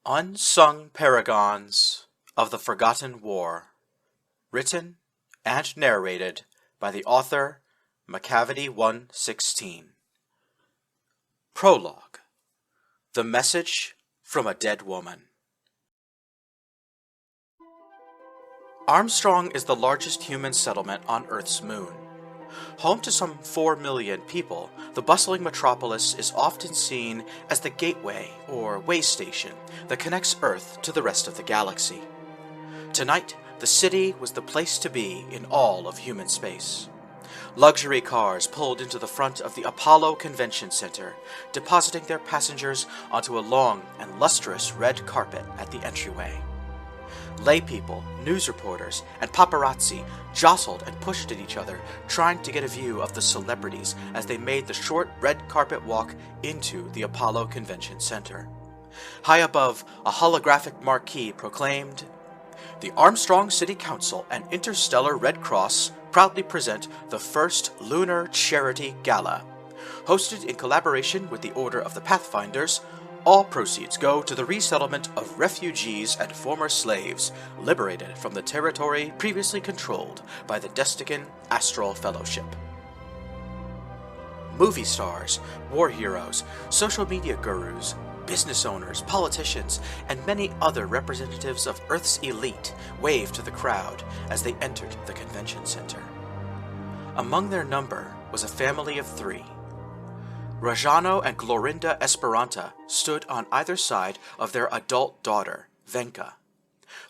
Unsung Paragons of the Forgotten War. Written and narrated by the author Macavity116. Prologue. The Message from a Dead Woman. Armstrong is the largest human settlement on Earth's moon. Home to some 4 million people, the bustling metropolis is often seen as the gateway or way station that connects Earth to the rest of the galaxy. Tonight, the city was the place to be in all of human space. Luxury cars pulled into the front of the Apollo Convention Center, depositing their passengers onto a long and lustrous red carpet at the entryway. Laypeople, news reporters, and paparazzi jostled and pushed at each other, trying to get a view of the celebrities as they made the short red carpet walk into the Apollo Convention Center. High above, a holographic marquee proclaimed, "The Armstrong City Council and Interstellar Red Cross proudly present the first Lunar Charity Gala. Hosted in collaboration with the Order of the Pathfinders, all proceeds go to the resettlement of refugees and former slaves liberated from the territory previously controlled by the Destican Astral Fellowship." Movie stars, war heroes, social media gurus, business owners, politicians, and many other representatives of Earth's elite waved to the crowd as they entered the convention center. Among their number was a family of 3. Rajano and Ino Esperanta stood on either side of their adult daughter, Venka.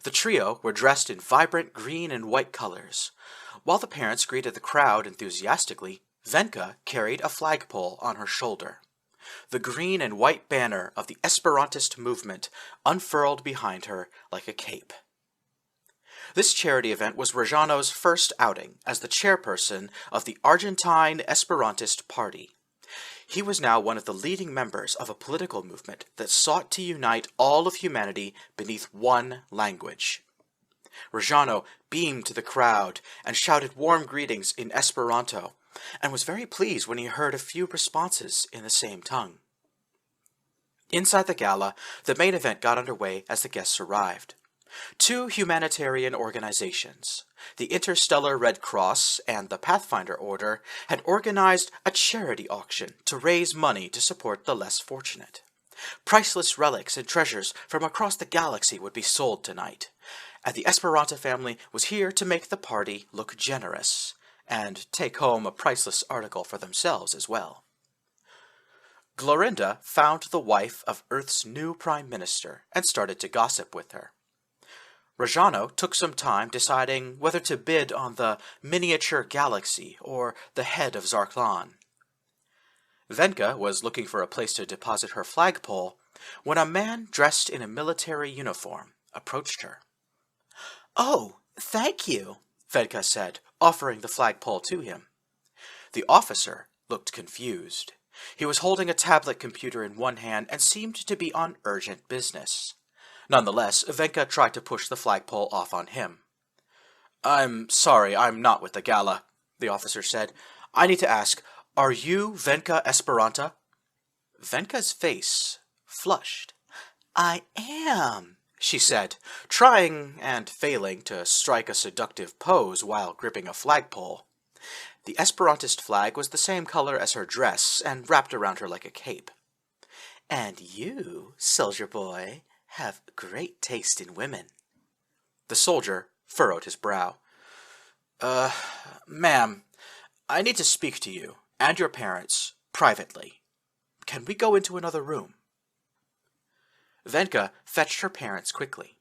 The trio were dressed in vibrant green and white colors. While the parents greeted the crowd enthusiastically, Venka carried a flagpole on her shoulder. The green and white banner of the Esperantist movement unfurled behind her like a cape. This charity event was Rajano's first outing as the chairperson of the Argentine Esperantist Party. He was now one of the leading members of a political movement that sought to unite all of humanity beneath one language. Rajano beamed to the crowd and shouted warm greetings in Esperanto, and was very pleased when he heard a few responses in the same tongue. Inside the gala, the main event got underway as the guests arrived. 2 humanitarian organizations, the Interstellar Red Cross and the Pathfinder Order, had organized a charity auction to raise money to support the less fortunate. Priceless relics and treasures from across the galaxy would be sold tonight, and the Esperanta family was here to make the party look generous, and take home a priceless article for themselves as well. Glorinda found the wife of Earth's new Prime Minister and started to gossip with her. Rajano took some time deciding whether to bid on the miniature galaxy or the head of Zarklan. Venka was looking for a place to deposit her flagpole when a man dressed in a military uniform approached her. "Oh, thank you," Venka said, offering the flagpole to him. The officer looked confused. He was holding a tablet computer in one hand and seemed to be on urgent business. Nonetheless, Venka tried to push the flagpole off on him. "I'm sorry, I'm not with the gala," the officer said. "I need to ask, are you Venka Esperanta?" Venka's face flushed. "I am," she said, trying and failing to strike a seductive pose while gripping a flagpole. The Esperantist flag was the same color as her dress and wrapped around her like a cape. "And you, soldier boy, have great taste in women." The soldier furrowed his brow. Ma'am, I need to speak to you and your parents privately. Can we go into another room?" Venka fetched her parents quickly.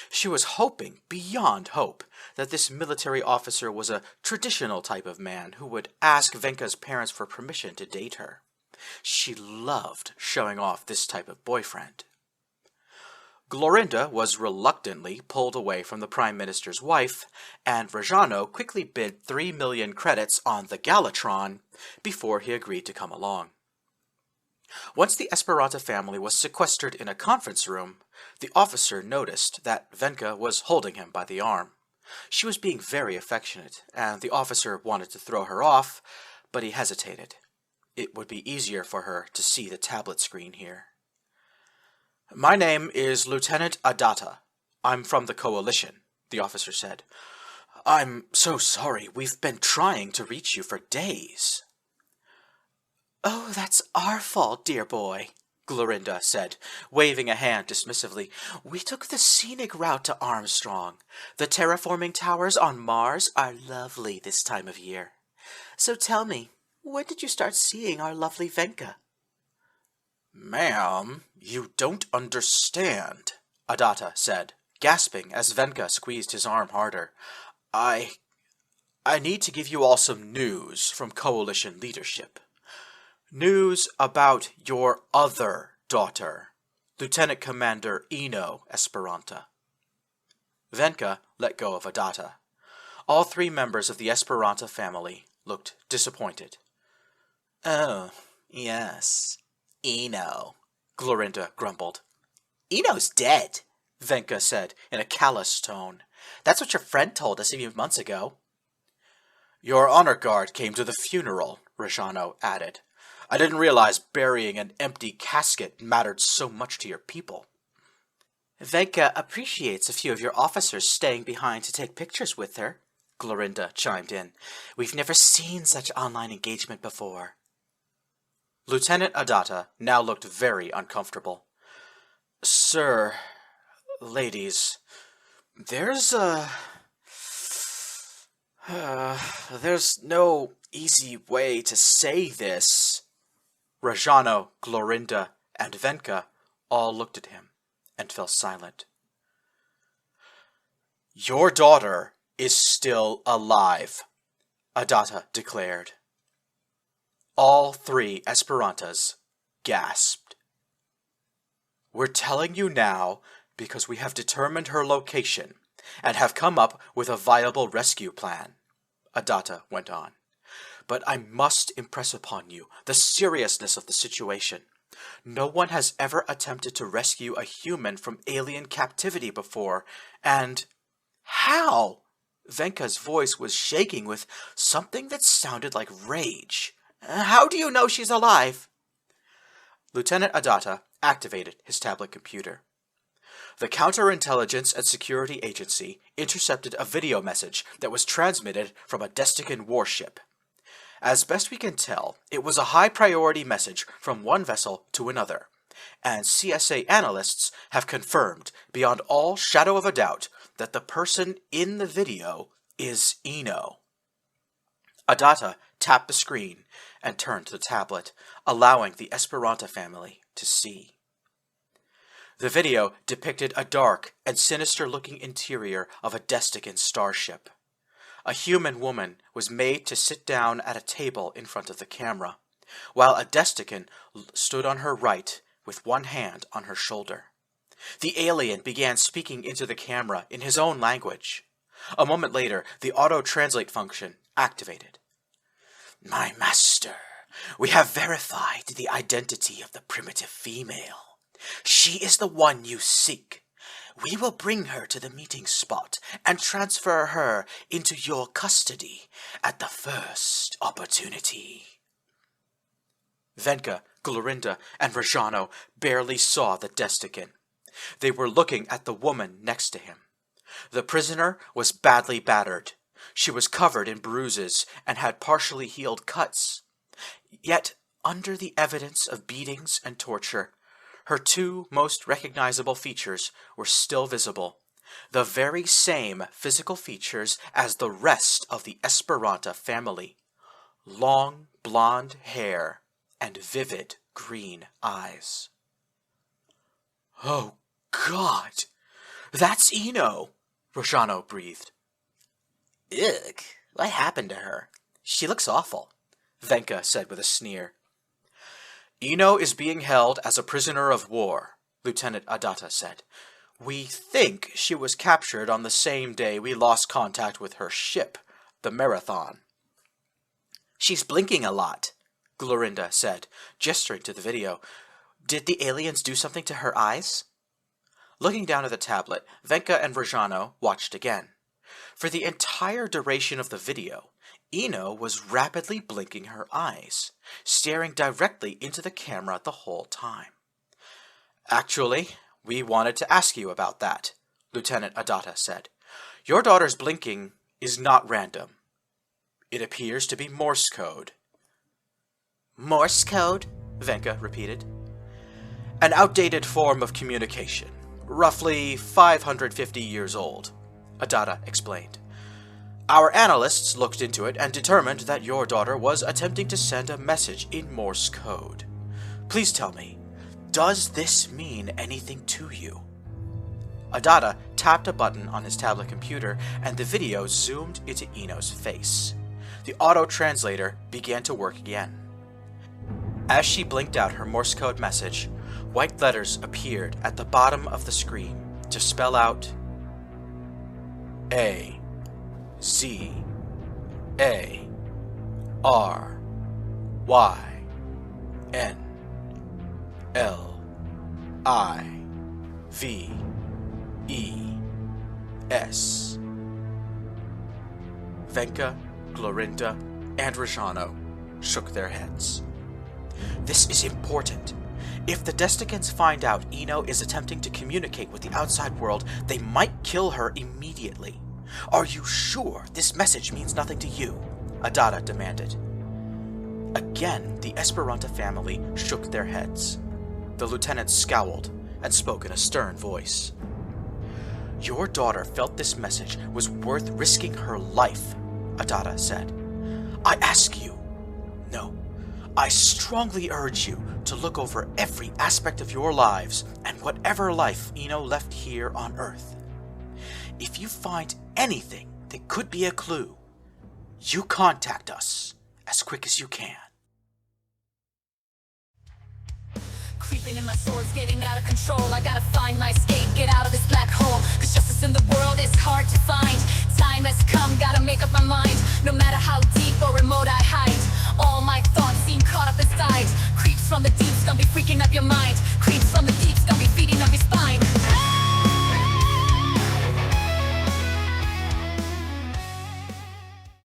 She was hoping, beyond hope, that this military officer was a traditional type of man who would ask Venka's parents for permission to date her. She loved showing off this type of boyfriend. Glorinda was reluctantly pulled away from the Prime Minister's wife, and Rajano quickly bid 3 million credits on the Galatron before he agreed to come along. Once the Esperanta family was sequestered in a conference room, the officer noticed that Venka was holding him by the arm. She was being very affectionate, and the officer wanted to throw her off, but he hesitated. It would be easier for her to see the tablet screen here. My name is Lieutenant Adata. I'm from the Coalition, the officer said. I'm so sorry. We've been trying to reach you for days. Oh, that's our fault, dear boy, Glorinda said, waving a hand dismissively. We took the scenic route to Armstrong. The terraforming towers on Mars are lovely this time of year. So tell me, when did you start seeing our lovely Venka? Ma'am, you don't understand, Adata said, gasping as Venka squeezed his arm harder. I need to give you all some news from Coalition leadership. News about your other daughter, Lieutenant Commander Ino Esperanta. Venka let go of Adata. All three members of the Esperanta family looked disappointed. Oh, yes, Ino, Glorinda grumbled. Ino's dead, Venka said in a callous tone. That's what your friend told us a few months ago. Your honor guard came to the funeral, Rajano added. I didn't realize burying an empty casket mattered so much to your people. Venka appreciates a few of your officers staying behind to take pictures with her, Glorinda chimed in. We've never seen such online engagement before. Lieutenant Adata now looked very uncomfortable. Sir, ladies, there's no easy way to say this. Rajano, Glorinda, and Venka all looked at him and fell silent. Your daughter is still alive, Adata declared. All three Esperantas gasped. We're telling you now because we have determined her location and have come up with a viable rescue plan, Adata went on. But I must impress upon you the seriousness of the situation. No one has ever attempted to rescue a human from alien captivity before, and... How? Venka's voice was shaking with something that sounded like rage. How do you know she's alive? Lieutenant Adata activated his tablet computer. The Counterintelligence and Security Agency intercepted a video message that was transmitted from a Destican warship. As best we can tell, it was a high-priority message from one vessel to another, and CSA analysts have confirmed, beyond all shadow of a doubt, that the person in the video is Ino. Adata tapped the screen and turned to the tablet, allowing the Esperanta family to see. The video depicted a dark and sinister-looking interior of a Destican starship. A human woman was made to sit down at a table in front of the camera, while a Destican stood on her right with one hand on her shoulder. The alien began speaking into the camera in his own language. A moment later, the auto-translate function activated. My master, we have verified the identity of the primitive female. She is the one you seek. We will bring her to the meeting spot and transfer her into your custody at the first opportunity. Venka, Glorinda, and Rajano barely saw the Destican. They were looking at the woman next to him. The prisoner was badly battered. She was covered in bruises and had partially healed cuts. Yet, under the evidence of beatings and torture, her two most recognizable features were still visible, the very same physical features as the rest of the Esperanta family. Long blonde hair and vivid green eyes. Oh, God! That's Ino! Rajano breathed. Ugh, what happened to her? She looks awful, Venka said with a sneer. Ino is being held as a prisoner of war, Lieutenant Adata said. We think she was captured on the same day we lost contact with her ship, the Marathon. She's blinking a lot, Glorinda said, gesturing to the video. Did the aliens do something to her eyes? Looking down at the tablet, Venka and Rajano watched again. For the entire duration of the video, Ino was rapidly blinking her eyes, staring directly into the camera the whole time. Actually, we wanted to ask you about that, Lieutenant Adata said. Your daughter's blinking is not random. It appears to be Morse code. Morse code? Venka repeated. An outdated form of communication, roughly 550 years old, Adata explained. Our analysts looked into it and determined that your daughter was attempting to send a message in Morse code. Please tell me, does this mean anything to you? Adata tapped a button on his tablet computer and the video zoomed into Ino's face. The auto-translator began to work again. As she blinked out her Morse code message, white letters appeared at the bottom of the screen to spell out A, Z, A, R, Y, N, L, I, V, E, S. Venka, Glorinda, and Rajano shook their heads. This is important. If the Desticans find out Ino is attempting to communicate with the outside world, they might kill her immediately. Are you sure this message means nothing to you? Adata demanded. Again, the Esperanta family shook their heads. The lieutenant scowled and spoke in a stern voice. Your daughter felt this message was worth risking her life, Adata said. I ask you, no, I strongly urge you to look over every aspect of your lives and whatever life Ino left here on Earth. If you find anything that could be a clue, you contact us as quick as you can. Creeping in my sword's getting out of control. I gotta find my escape, get out of this black hole. Cause justice in the world is hard to find. Time has come, gotta make up my mind. No matter how deep or remote I hide, all my thoughts seem caught up inside. Creeps from the deep